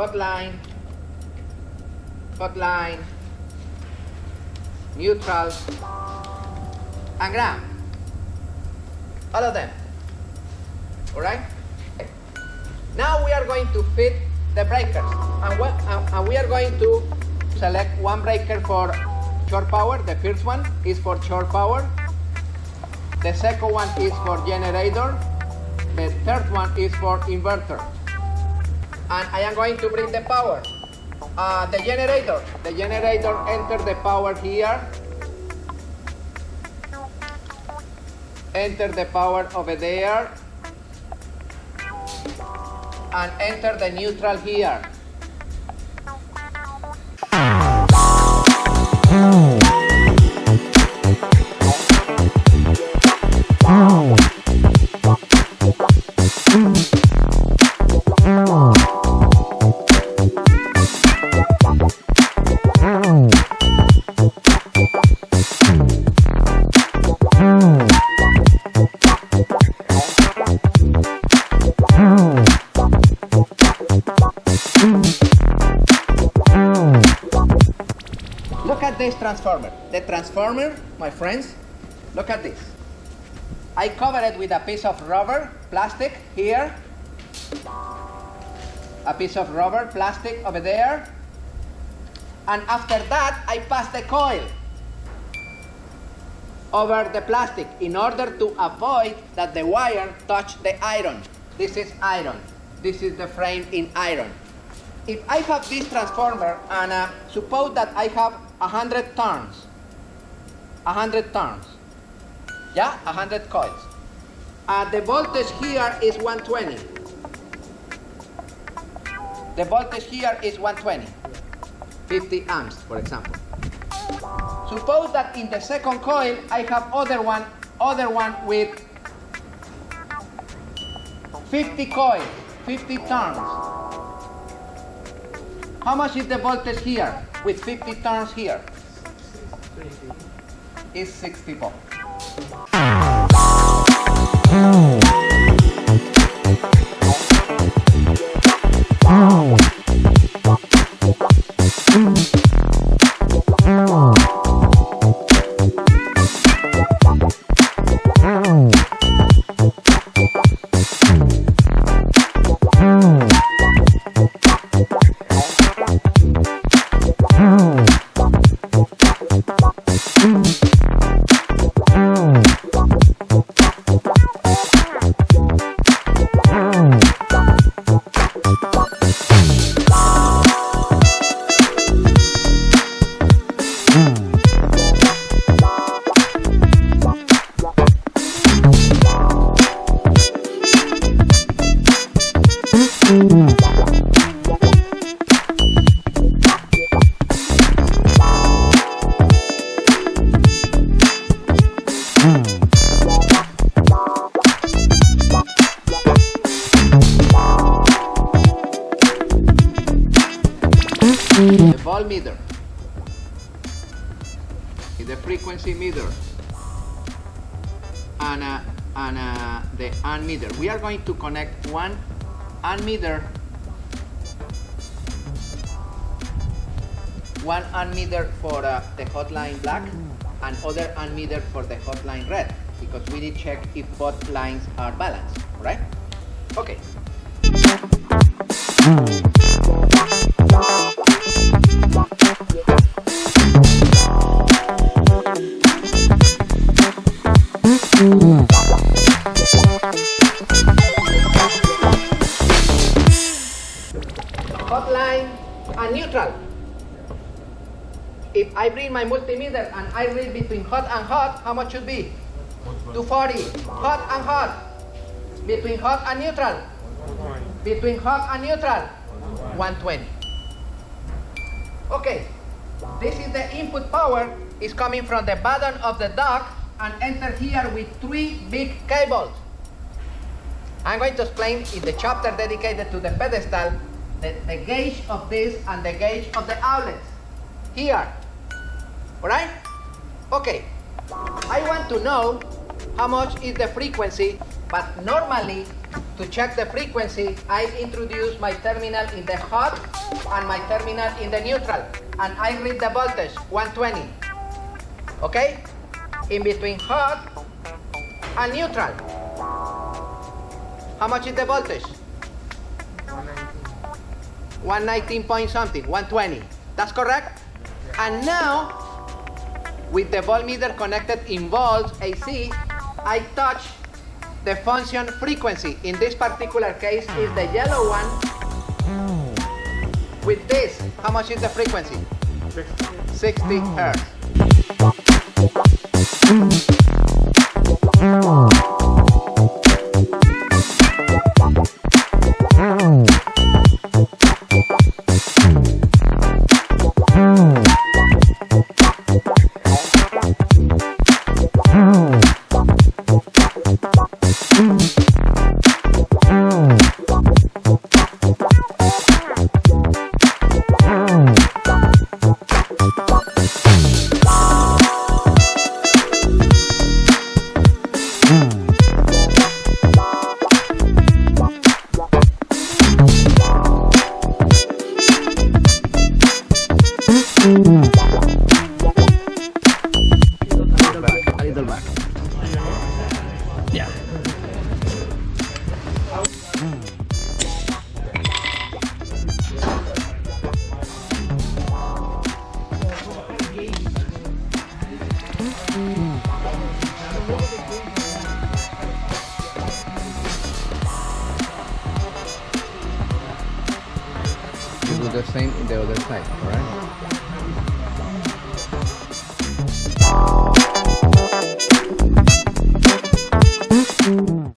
hotline, neutral, and ground. All of them. Alright? Now we are going to fit the breakers. And we are going to select one breaker for shore power. The first one is for shore power. The second one is for generator. The third one is for inverter. And I am going to bring the power. The generator enter the power here. Enter the power over there. And enter the neutral here. Look at this transformer. The transformer, my friends, look at this. I cover it with a piece of rubber, plastic here. A piece of rubber, plastic over there. And after that, I pass the coil over the plastic in order to avoid that the wire touch the iron. This is iron. This is the frame in iron. If I have this transformer and suppose that I have 100 turns, yeah, 100 coils. The voltage here is 120. The voltage here is 120, 50 amps, for example. Suppose that in the second coil I have other one with 50 coils, 50 turns. How much is the voltage here with 50 turns here? Is 60 volts. The voltmeter is the frequency meter and the ammeter. We are going to connect one ammeter for the hotline black and other ammeter for the hotline red, because we need to check if both lines are balanced, right? Okay. Hotline and neutral. If I bring my multimeter and I read between hot and hot, how much should be? 240. Hot and hot. Between hot and neutral. Between hot and neutral. 120. Okay. This is the input power. Is coming from the bottom of the duct and enter here with 3 big cables. I'm going to explain in the chapter dedicated to the pedestal the gauge of this and the gauge of the outlets here. Alright? Okay. I want to know how much is the frequency, but normally to check the frequency, I introduce my terminal in the hot and my terminal in the neutral. And I read the voltage, 120. Okay? In between hot and neutral. How much is the voltage? 119 point something, 120. That's correct? And now, with the voltmeter connected in volts AC, I touch the function frequency. In this particular case is the yellow one. With this, how much is the frequency? 60 hertz. A little back. Yeah. You do the same in the other side, alright?